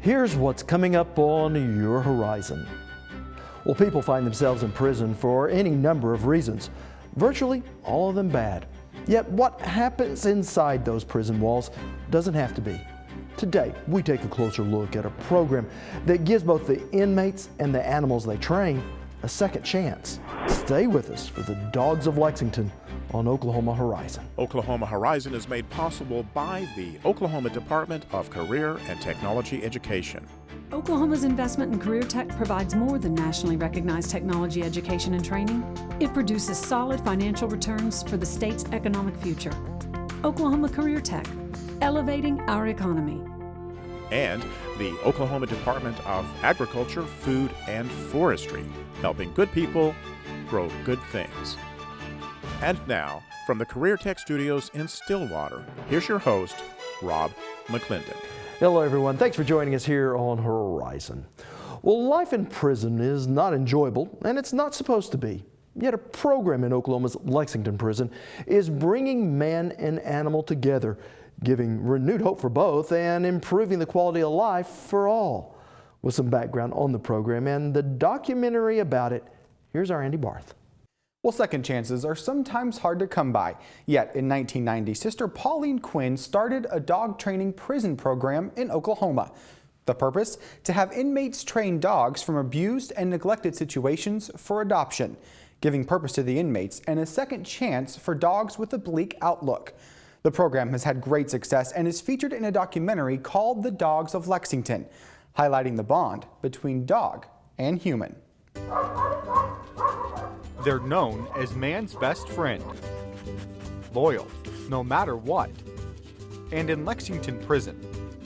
Here's what's coming up on your horizon. Well, people find themselves in prison for any number of reasons, virtually all of them bad. Yet what happens inside those prison walls doesn't have to be. Today, we take a closer look at a program that gives both the inmates and the animals they train a second chance. Stay with us for the Dogs of Lexington on Oklahoma Horizon. Oklahoma Horizon is made possible by the Oklahoma Department of Career and Technology Education. Oklahoma's investment in career tech provides more than nationally recognized technology education and training. It produces solid financial returns for the state's economic future. Oklahoma Career Tech, elevating our economy. And the Oklahoma Department of Agriculture, Food, and Forestry, helping good people grow good things. And now, from the Career Tech Studios in Stillwater, here's your host, Rob McClendon. Hello everyone, thanks for joining us here on Horizon. Well, life in prison is not enjoyable, and it's not supposed to be. Yet a program in Oklahoma's Lexington prison is bringing man and animal together, giving renewed hope for both and improving the quality of life for all. With some background on the program and the documentary about it, here's our Andy Barth. Well, second chances are sometimes hard to come by. Yet in 1990, Sister Pauline Quinn started a dog training prison program in Oklahoma. The purpose? To have inmates train dogs from abused and neglected situations for adoption, giving purpose to the inmates and a second chance for dogs with a bleak outlook. The program has had great success and is featured in a documentary called The Dogs of Lexington, highlighting the bond between dog and human. They're known as man's best friend, loyal no matter what. And in Lexington prison,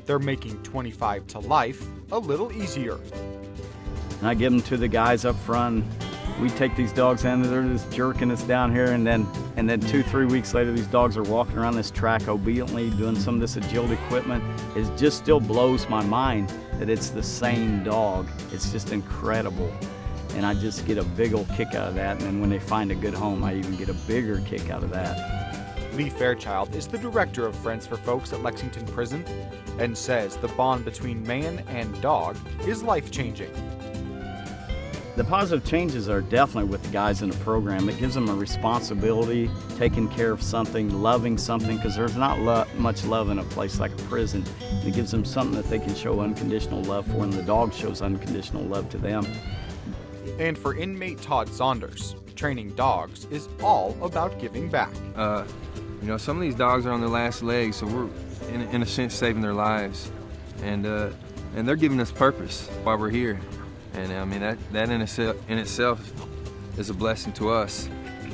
they're making 25 to life a little easier. And I give them to the guys up front. We take these dogs in, they're just jerking us down here, and then 2-3 weeks later, these dogs are walking around this track obediently, doing some of this agility equipment. It just still blows my mind that it's the same dog. It's just incredible. And I just get a big old kick out of that. And then when they find a good home, I even get a bigger kick out of that. Lee Fairchild is the director of Friends for Folks at Lexington Prison and says the bond between man and dog is life-changing. The positive changes are definitely with the guys in the program. It gives them a responsibility, taking care of something, loving something, because there's not much love in a place like a prison. And it gives them something that they can show unconditional love for, and the dog shows unconditional love to them. And for inmate Todd Saunders, training dogs is all about giving back. You know, some of these dogs are on their last legs, so we're in a sense saving their lives, and they're giving us purpose while we're here. And I mean that in itself is a blessing to us.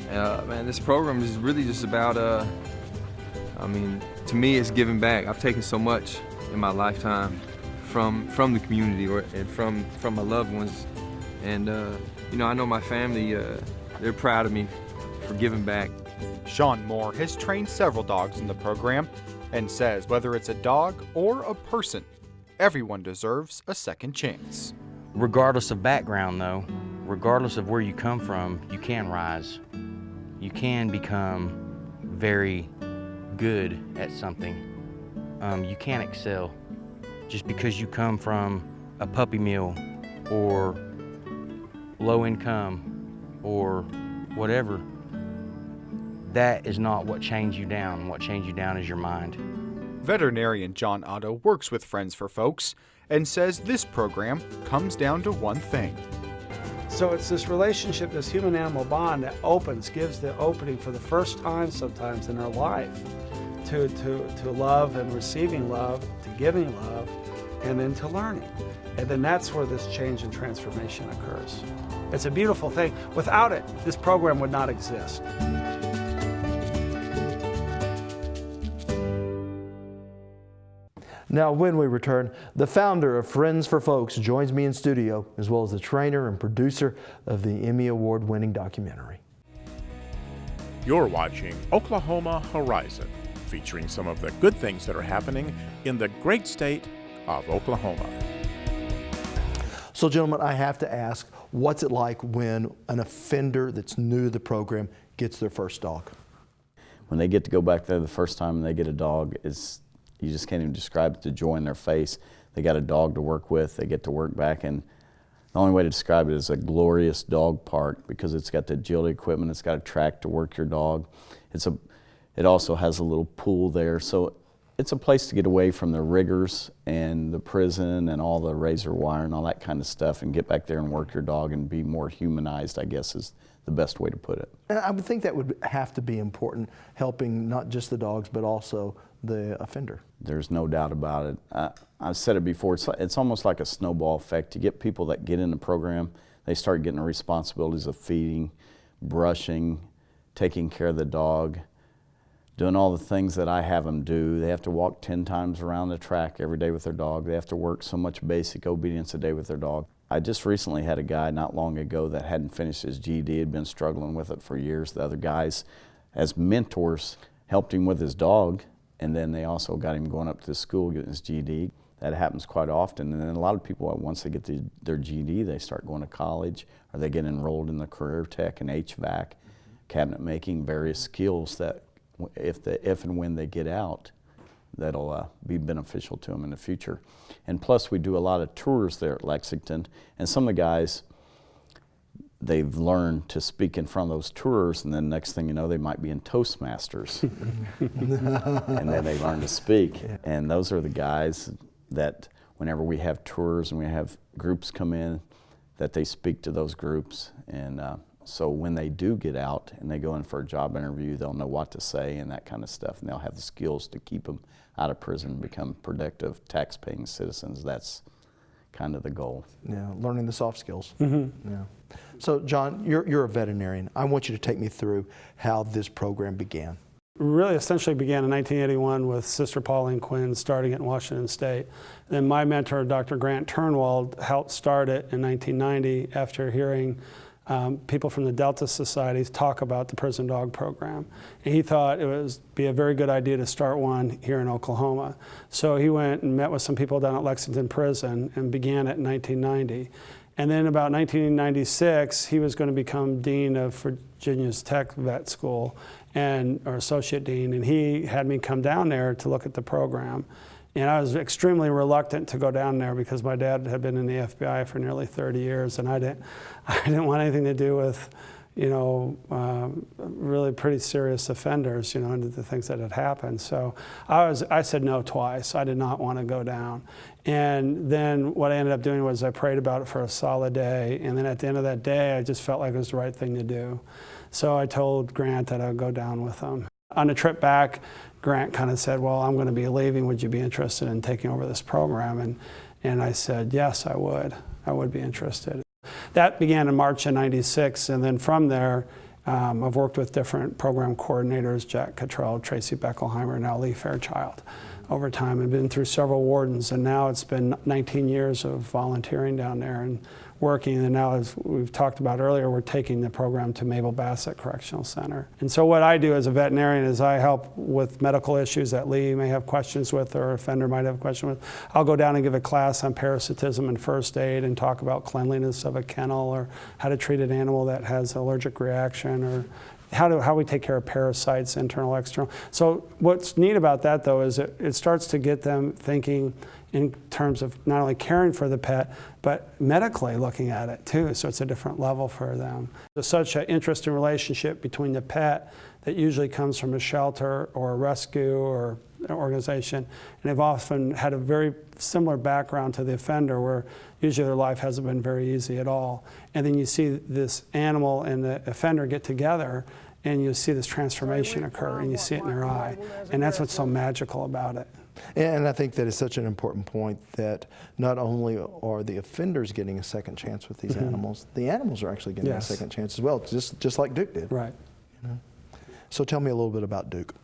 Man, this program is really just about I mean, to me, it's giving back. I've taken so much in my lifetime from the community and from my loved ones. And, you know, I know my family, they're proud of me for giving back. Sean Moore has trained several dogs in the program and says whether it's a dog or a person, everyone deserves a second chance. Regardless of background, though, regardless of where you come from, you can rise. You can become very good at something. You can excel. Just because you come from a puppy mill or low income or whatever, that is not what chains you down. What chains you down is your mind. Veterinarian John Otto works with Friends for Folks and says this program comes down to one thing. So it's this relationship, this human-animal bond that gives the opening for the first time sometimes in our life to love and receiving love, to giving love, and then to learning. And then that's where this change and transformation occurs. It's a beautiful thing. Without it, this program would not exist. Now, when we return, the founder of Friends for Folks joins me in studio, as well as the trainer and producer of the Emmy Award-winning documentary. You're watching Oklahoma Horizon, featuring some of the good things that are happening in the great state of Oklahoma. So, gentlemen, I have to ask, what's it like when an offender that's new to the program gets their first dog? When they get to go back there the first time and they get a dog, you just can't even describe the joy in their face. they got a dog to work with, they get to work back, and the only way to describe it is a glorious dog park because it's got the agility equipment, it's got a track to work your dog. It also has a little pool there, so it's a place to get away from the rigors and the prison and all the razor wire and all that kind of stuff and get back there and work your dog and be more humanized, I guess is the best way to put it. And I would think that would have to be important, helping not just the dogs, but also the offender. There's no doubt about it. I've said it before, it's almost like a snowball effect. You get people that get in the program, they start getting the responsibilities of feeding, brushing, taking care of the dog, doing all the things that I have them do. They have to walk 10 times around the track every day with their dog. They have to work so much basic obedience a day with their dog. I just recently had a guy not long ago that hadn't finished his GED, had been struggling with it for years. The other guys, as mentors, helped him with his dog, and then they also got him going up to school getting his GED. That happens quite often, and then a lot of people, once they get their GED, they start going to college, or they get enrolled in the career tech and HVAC, cabinet making, various skills that if and when they get out, that'll be beneficial to them in the future. And plus, we do a lot of tours there at Lexington, and some of the guys, they've learned to speak in front of those tours, and then next thing you know, they might be in Toastmasters, and then they learn to speak. Yeah. And those are the guys that whenever we have tours and we have groups come in, that they speak to those groups. And so when they do get out and they go in for a job interview, they'll know what to say and that kind of stuff, and they'll have the skills to keep them out of prison and become productive, tax-paying citizens. That's kind of the goal. Yeah, learning the soft skills. Mm-hmm. Yeah. So, John, you're a veterinarian. I want you to take me through how this program began. Really essentially began in 1981 with Sister Pauline Quinn starting it in Washington State. Then my mentor, Dr. Grant Turnwald, helped start it in 1990 after hearing people from the Delta Societies talk about the prison dog program. And he thought it would be a very good idea to start one here in Oklahoma. So he went and met with some people down at Lexington Prison and began it in 1990. And then about 1996, he was going to become Dean of Virginia's Tech Vet School, or Associate Dean, and he had me come down there to look at the program. And I was extremely reluctant to go down there because my dad had been in the FBI for nearly 30 years, and I didn't want anything to do with, really pretty serious offenders, and the things that had happened. So I said no twice. I did not want to go down. And then what I ended up doing was I prayed about it for a solid day, and then at the end of that day, I just felt like it was the right thing to do. So I told Grant that I would go down with him. On the trip back, Grant kind of said, well, I'm going to be leaving. Would you be interested in taking over this program? And I said, yes, I would. I would be interested. That began in March of '96, and then from there, I've worked with different program coordinators, Jack Cottrell, Tracy Beckelheimer, and now Lee Fairchild, over time. I've been through several wardens, and now it's been 19 years of volunteering down there and working, and now, as we've talked about earlier, we're taking the program to Mabel Bassett Correctional Center. And so what I do as a veterinarian is I help with medical issues that Lee may have questions with or offender might have a question with. I'll go down and give a class on parasitism and first aid and talk about cleanliness of a kennel or how to treat an animal that has an allergic reaction or how we take care of parasites, internal, external. So what's neat about that, though, is it starts to get them thinking in terms of not only caring for the pet, but medically looking at it too, so it's a different level for them. There's such an interesting relationship between the pet that usually comes from a shelter or a rescue or an organization, and they've often had a very similar background to the offender where usually their life hasn't been very easy at all. And then you see this animal and the offender get together and you see this transformation occur and you see it in their eye. And that's what's so magical about it. And I think that is such an important point that not only are the offenders getting a second chance with these animals, the animals are actually getting a second chance as well, just like Duke did. Right. So tell me a little bit about Duke.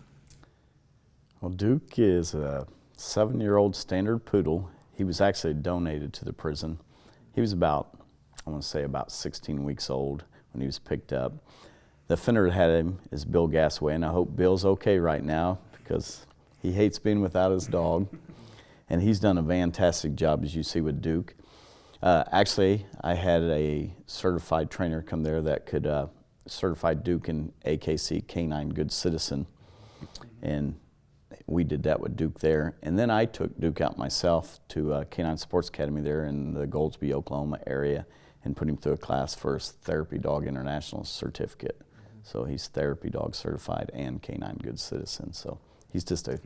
Well, Duke is a 7-year-old standard poodle. He was actually donated to the prison. He was about 16 weeks old when he was picked up. The offender that had him is Bill Gasaway, and I hope Bill's okay right now because he hates being without his dog, and he's done a fantastic job, as you see with Duke. Actually, I had a certified trainer come there that could certify Duke in AKC, Canine Good Citizen, and we did that with Duke there. And then I took Duke out myself to Canine Sports Academy there in the Goldsby, Oklahoma area and put him through a class for his Therapy Dog International certificate. So he's Therapy Dog certified and Canine Good Citizen. So he's just is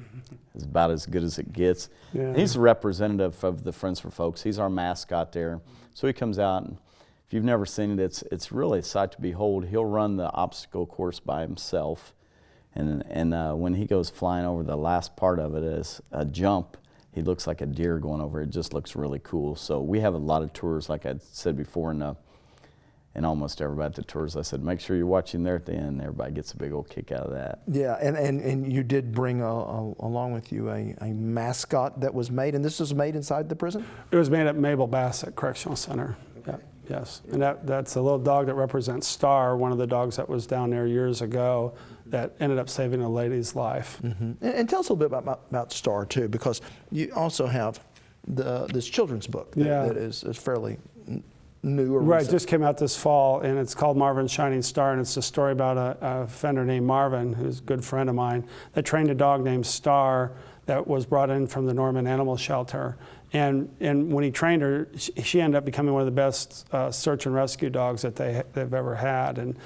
about as good as it gets. Yeah. He's a representative of the Friends for Folks. He's our mascot there. So he comes out, and if you've never seen it, it's really a sight to behold. He'll run the obstacle course by himself. And when he goes flying over, the last part of it is a jump. He looks like a deer going over. It just looks really cool. So we have a lot of tours, like I said before, and almost everybody at the tours, I said, make sure you're watching there at the end. Everybody gets a big old kick out of that. Yeah, and you did bring along with you a mascot that was made, and this was made inside the prison? It was made at Mabel Bassett Correctional Center. Yeah, yes, and that's a little dog that represents Star, one of the dogs that was down there years ago that ended up saving a lady's life. Mm-hmm. And tell us a little bit about Star too, because you also have this children's book that is fairly new or right, recent. just came out this fall, and it's called Marvin's Shining Star, and it's a story about a offender named Marvin, who's a good friend of mine, that trained a dog named Star that was brought in from the Norman Animal Shelter. And when he trained her, she ended up becoming one of the best search and rescue dogs that they've ever had. And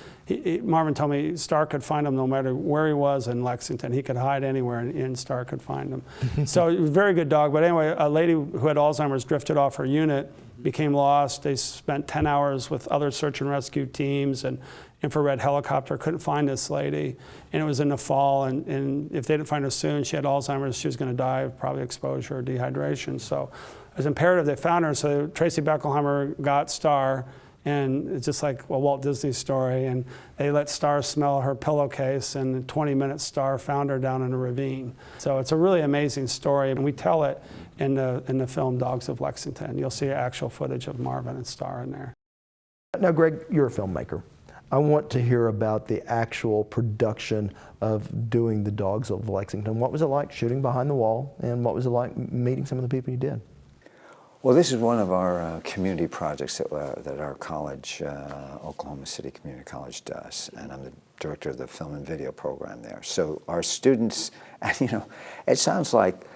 Marvin told me Star could find him no matter where he was in Lexington. He could hide anywhere, and Star could find him. So it was a very good dog. But anyway, a lady who had Alzheimer's drifted off her unit, became lost. They spent 10 hours with other search and rescue teams and infrared helicopter, couldn't find this lady. And it was in the fall, and if they didn't find her soon, she had Alzheimer's, she was gonna die of probably exposure or dehydration. So it was imperative they found her. So Tracy Beckelheimer got Star, and it's just like a Walt Disney story, and they let Star smell her pillowcase, and in 20 minutes Star found her down in a ravine. So it's a really amazing story, and we tell it in the film Dogs of Lexington. You'll see actual footage of Marvin and Star in there. Now, Greg, you're a filmmaker. I want to hear about the actual production of doing the Dogs of Lexington. What was it like shooting behind the wall, and what was it like meeting some of the people you did? Well, this is one of our community projects that our college, Oklahoma City Community College, does, and I'm the director of the film and video program there. So our students, and you know, it sounds like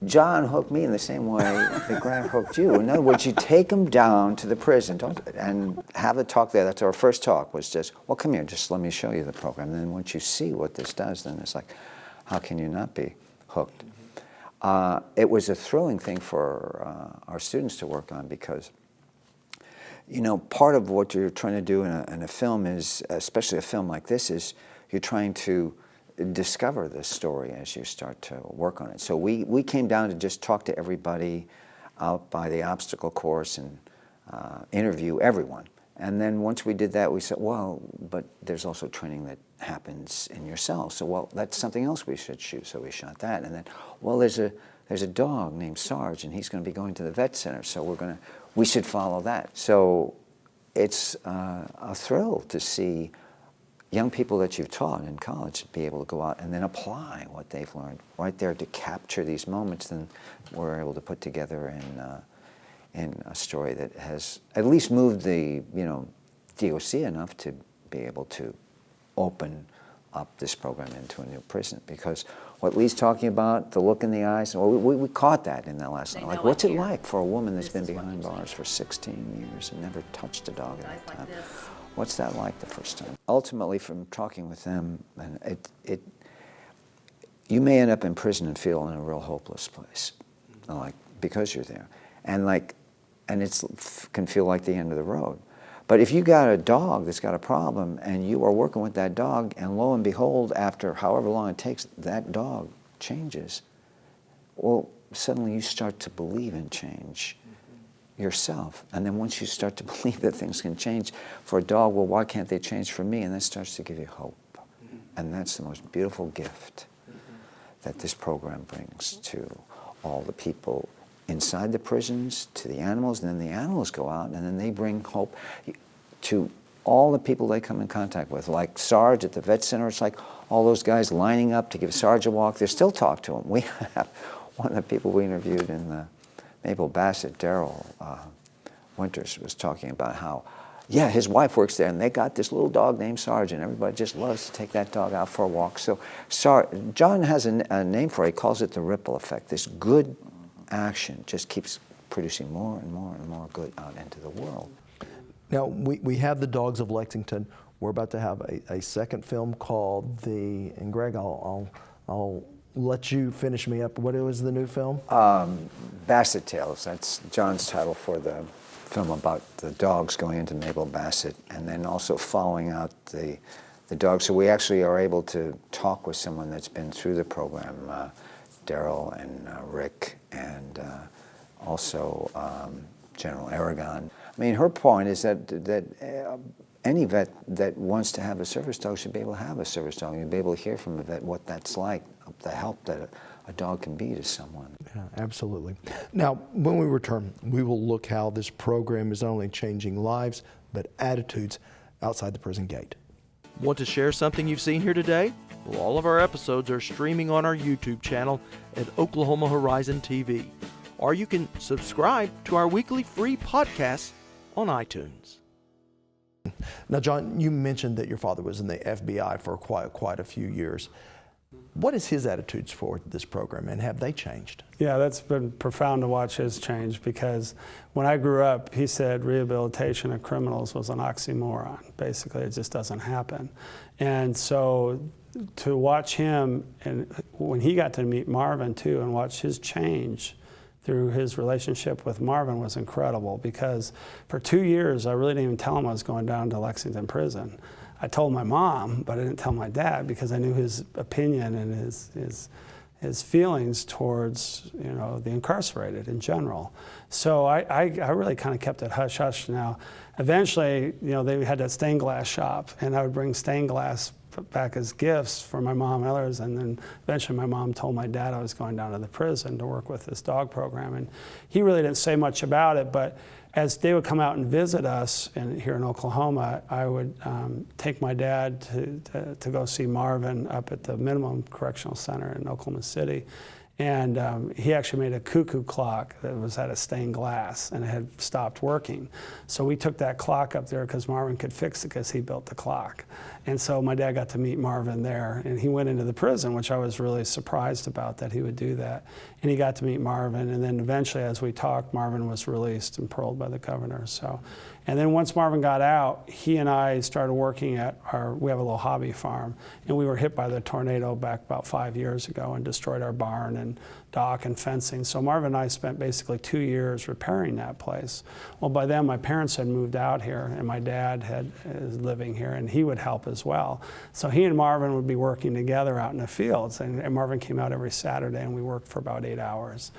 John hooked me in the same way that Grant hooked you. In other words, you take them down to the prison and have a talk there. That's our first talk, was just, well, come here, just let me show you the program. And then once you see what this does, then it's like, how can you not be hooked? It was a thrilling thing for our students to work on, because, you know, part of what you're trying to do in a film is, especially a film like this, is you're trying to discover the story as you start to work on it. So we came down to just talk to everybody out by the obstacle course and interview everyone. And then once we did that, we said, well, but there's also training that happens in your cell. So, well, that's something else we should shoot. So we shot that. And then, well, there's a dog named Sarge, and he's going to be going to the vet center. So we should follow that. So it's a thrill to see young people that you've taught in college be able to go out and then apply what they've learned right there to capture these moments. Then we're able to put together in a story that has at least moved the DOC enough to be able to open up this program into a new prison. Because what Lee's talking about, the look in the eyes, well, we caught that in that last night. Like, what's it like for a woman that's been behind bars for 16 years and never touched a dog at that time? What's that like the first time? Ultimately, from talking with them, and you may end up in prison and feel in a real hopeless place, like, because you're there, and it can feel like the end of the road. But if you got a dog that's got a problem, and you are working with that dog, and lo and behold, after however long it takes, that dog changes, well, suddenly you start to believe in change yourself. And then once you start to believe that things can change for a dog, well, why can't they change for me? And that starts to give you hope. And that's the most beautiful gift that this program brings to all the people inside the prisons, to the animals, and then the animals go out, and then they bring hope to all the people they come in contact with. Like Sarge at the vet center, it's like all those guys lining up to give Sarge a walk. They still talk to him. We have one of the people we interviewed in the Mabel Bassett, Daryl Winters, was talking about how Yeah, his wife works there, and they got this little dog named Sergeant. Everybody just loves to take that dog out for a walk. So John has a name for it. He calls it the ripple effect. This good action just keeps producing more and more and more good out into the world. Now, we have the Dogs of Lexington. We're about to have a second film called and Greg, I'll let you finish me up. What was the new film? Basset Tales. That's John's title for the film about the dogs going into Mabel Bassett, and then also following out the dogs. So we actually are able to talk with someone that's been through the program, Daryl and Rick, and also General Aragon. I mean, her point is that any vet that wants to have a service dog should be able to have a service dog. You'll be able to hear from a vet what that's like, the help that a dog can be to someone. Yeah, absolutely. Now, when we return, we will look how this program is not only changing lives, but attitudes outside the prison gate. Want to share something you've seen here today? Well, all of our episodes are streaming on our YouTube channel at Oklahoma Horizon TV, or you can subscribe to our weekly free podcasts on iTunes. Now, John, you mentioned that your father was in the FBI for quite a few years. What is his attitudes for this program, and have they changed? Yeah, that's been profound to watch his change, because when I grew up, he said rehabilitation of criminals was an oxymoron. Basically, it just doesn't happen. And so to watch him, and when he got to meet Marvin too, and watch his change through his relationship with Marvin was incredible, because for 2 years, I really didn't even tell him I was going down to Lexington prison. I told my mom, but I didn't tell my dad, because I knew his opinion and his feelings towards, you know, the incarcerated in general. So I really kind of kept it hush-hush. Now, eventually, you know, they had that stained glass shop, and I would bring stained glass back as gifts for my mom and others, and then eventually my mom told my dad I was going down to the prison to work with this dog program, and he really didn't say much about it, but as they would come out and visit us here in Oklahoma, I would take my dad to go see Marvin up at the Minimum Correctional Center in Oklahoma City. And he actually made a cuckoo clock that was out of stained glass, and it had stopped working. So we took that clock up there because Marvin could fix it, because he built the clock. And so my dad got to meet Marvin there, and he went into the prison, which I was really surprised about, that he would do that. And he got to meet Marvin, and then eventually, as we talked, Marvin was released and paroled by the governor. So, and then once Marvin got out, he and I started working at we have a little hobby farm, and we were hit by the tornado back about 5 years ago and destroyed our barn and dock and fencing. So Marvin and I spent basically 2 years repairing that place. Well, by then my parents had moved out here, and my dad is living here, and he would help as well. So he and Marvin would be working together out in the fields, and Marvin came out every Saturday, and we worked for about 8 hours.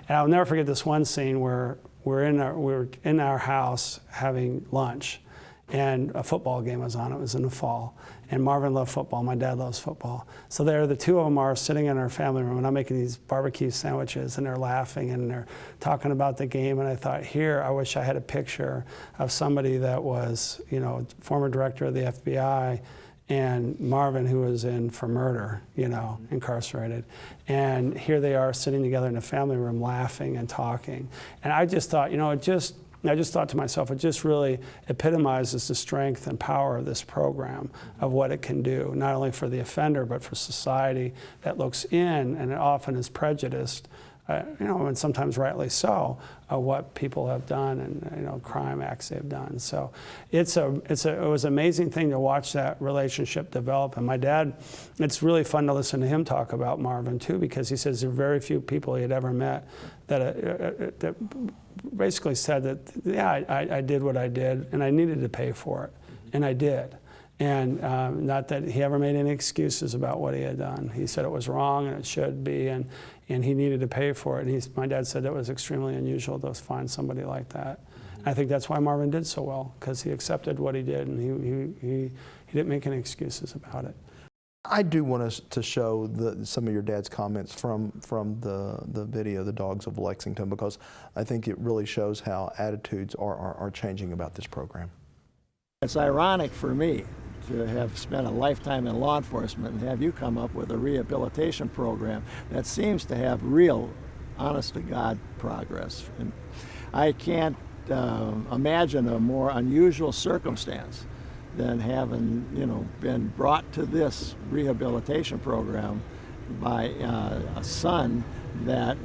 And I'll never forget this one scene where we're in our house having lunch, and a football game was on. It was in the fall, and Marvin loved football. My dad loves football. So there, the two of them are sitting in our family room, and I'm making these barbecue sandwiches, and they're laughing, and they're talking about the game. And I thought, here, I wish I had a picture of somebody that was, you know, former director of the FBI, and Marvin, who was in for murder, you know, incarcerated. And here they are sitting together in a family room laughing and talking. And I just thought, you know, I just thought to myself, it just really epitomizes the strength and power of this program, of what it can do, not only for the offender, but for society that looks in and often is prejudiced, you know, and sometimes rightly so, what people have done and, you know, crime acts they've done. So it was an amazing thing to watch that relationship develop. And my dad, it's really fun to listen to him talk about Marvin too, because he says there are very few people he had ever met that basically said that, yeah, I did what I did, and I needed to pay for it, and I did. And not that he ever made any excuses about what he had done. He said it was wrong and it should be, and he needed to pay for it. And my dad said it was extremely unusual to find somebody like that. And I think that's why Marvin did so well, because he accepted what he did, and he didn't make any excuses about it. I do want us to show some of your dad's comments from the video, The Dogs of Lexington, because I think it really shows how attitudes are changing about this program. It's ironic for me to have spent a lifetime in law enforcement and have you come up with a rehabilitation program that seems to have real, honest-to-God progress. And I can't imagine a more unusual circumstance than having, been brought to this rehabilitation program by a son that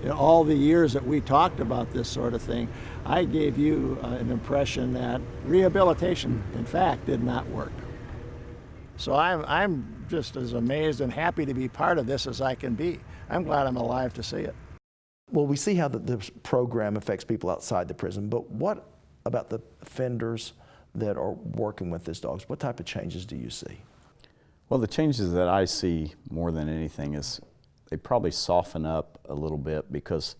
in all the years that we talked about this sort of thing, I gave you an impression that rehabilitation, in fact, did not work. So I'm just as amazed and happy to be part of this as I can be. I'm glad I'm alive to see it. Well, we see how this program affects people outside the prison, but what about the offenders that are working with these dogs? What type of changes do you see? Well, the changes that I see more than anything is they probably soften up a little bit because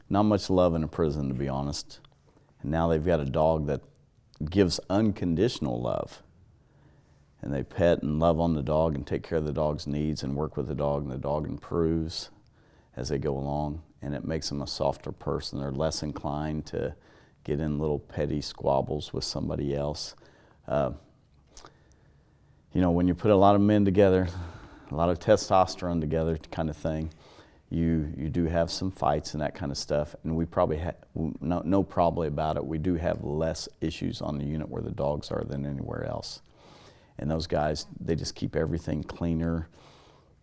not much love in a prison, to be honest. And now they've got a dog that gives unconditional love. And they pet and love on the dog and take care of the dog's needs and work with the dog, and the dog improves as they go along. And it makes them a softer person. They're less inclined to get in little petty squabbles with somebody else. When you put a lot of men together, a lot of testosterone together kind of thing, you do have some fights and that kind of stuff. And we probably no probably about it, we do have less issues on the unit where the dogs are than anywhere else. And those guys, they just keep everything cleaner.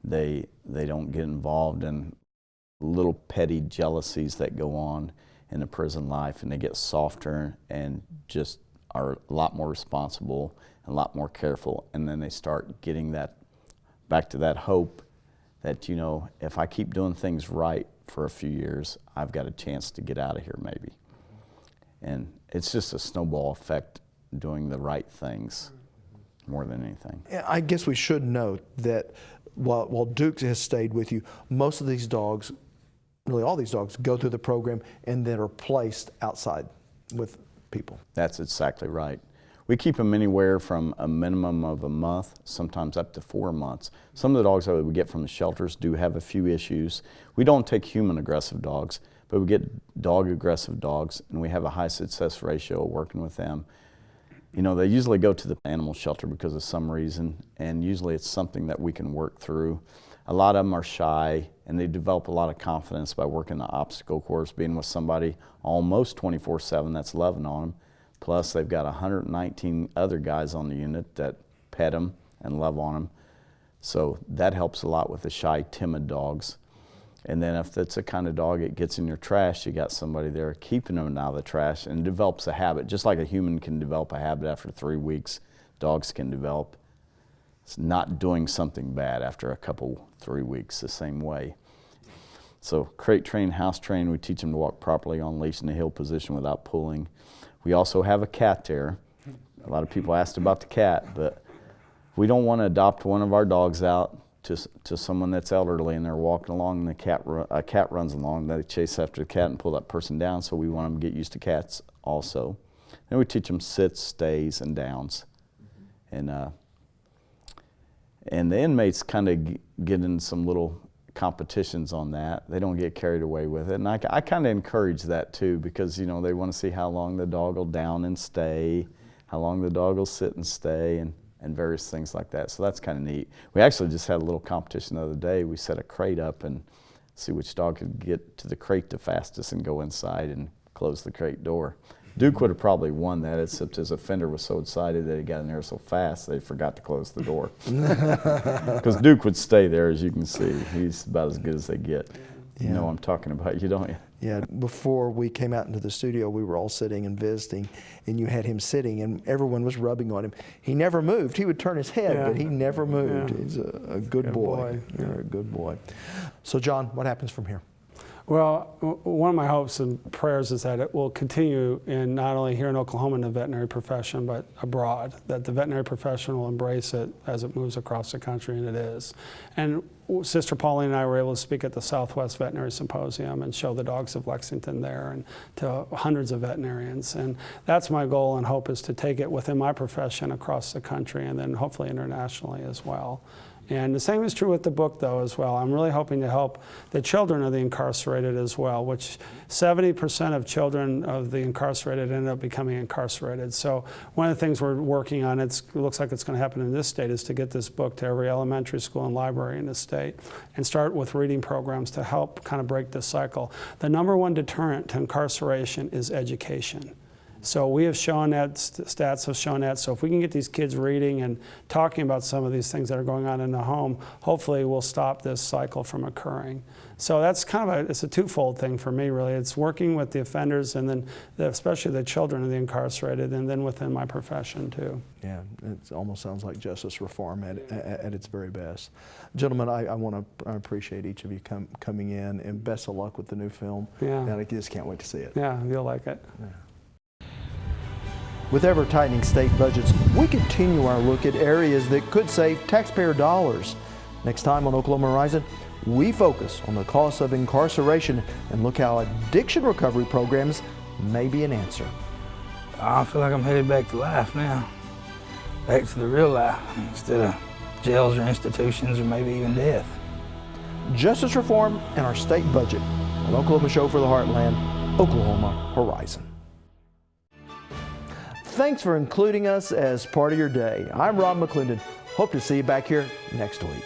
They don't get involved in little petty jealousies that go on in the prison life, and they get softer and just are a lot more responsible and a lot more careful. And then they start getting that back to that hope that, if I keep doing things right for a few years, I've got a chance to get out of here maybe. And it's just a snowball effect doing the right things more than anything. I guess we should note that while Duke has stayed with you, most of these dogs, really all these dogs, go through the program and then are placed outside with people. That's exactly right. We keep them anywhere from a minimum of a month, sometimes up to 4 months. Some of the dogs that we get from the shelters do have a few issues. We don't take human aggressive dogs, but we get dog aggressive dogs, and we have a high success ratio working with them. They usually go to the animal shelter because of some reason, and usually it's something that we can work through. A lot of them are shy, and they develop a lot of confidence by working the obstacle course, being with somebody almost 24/7 that's loving on them. Plus, they've got 119 other guys on the unit that pet them and love on them. So that helps a lot with the shy, timid dogs. And then if it's a kind of dog that gets in your trash, you got somebody there keeping them out of the trash, and develops a habit. Just like a human can develop a habit after 3 weeks, dogs can develop not doing something bad after a couple, 3 weeks the same way. So crate train, house train, we teach them to walk properly on leash in the heel position without pulling. We also have a cat there. A lot of people asked about the cat, but we don't want to adopt one of our dogs out to someone that's elderly and they're walking along and a cat runs along. They chase after the cat and pull that person down, so we want them to get used to cats also. Then we teach them sits, stays, and downs. And the inmates kind of get in some little competitions on that. They don't get carried away with it. And I kind of encourage that too, because they want to see how long the dog will down and stay, how long the dog will sit and stay, and various things like that. So that's kind of neat. We actually just had a little competition the other day. We set a crate up and see which dog could get to the crate the fastest and go inside and close the crate door. Duke would have probably won that, except his offender was so excited that he got in there so fast they forgot to close the door. Because Duke would stay there, as you can see. He's about as good as they get. You know what I'm talking about, you don't you? Yeah, before we came out into the studio, we were all sitting and visiting, and you had him sitting, and everyone was rubbing on him. He never moved. He would turn his head, but he never moved. Yeah. He's a good boy. You're a good boy. So, John, what happens from here? Well, one of my hopes and prayers is that it will continue in not only here in Oklahoma in the veterinary profession, but abroad, that the veterinary profession will embrace it as it moves across the country, and it is. And Sister Pauline and I were able to speak at the Southwest Veterinary Symposium and show the dogs of Lexington there and to hundreds of veterinarians. And that's my goal and hope, is to take it within my profession across the country and then hopefully internationally as well. And the same is true with the book, though, as well. I'm really hoping to help the children of the incarcerated as well, which 70% of children of the incarcerated end up becoming incarcerated. So one of the things we're working on, it looks like it's going to happen in this state, is to get this book to every elementary school and library in the state and start with reading programs to help kind of break this cycle. The number one deterrent to incarceration is education. So we have shown that, stats have shown that. So if we can get these kids reading and talking about some of these things that are going on in the home, hopefully we'll stop this cycle from occurring. So that's kind of it's a twofold thing for me, really. It's working with the offenders and then especially the children of the incarcerated, and then within my profession too. Yeah, it almost sounds like justice reform at its very best. Gentlemen, I appreciate each of you coming in, and best of luck with the new film. Yeah. And I just can't wait to see it. Yeah, you'll like it. Yeah. With ever-tightening state budgets, we continue our look at areas that could save taxpayer dollars. Next time on Oklahoma Horizon, we focus on the costs of incarceration and look how addiction recovery programs may be an answer. I feel like I'm headed back to life now, back to the real life, instead of jails or institutions or maybe even death. Justice reform and our state budget. An Oklahoma show for the Heartland, Oklahoma Horizon. Thanks for including us as part of your day. I'm Rob McClendon. Hope to see you back here next week.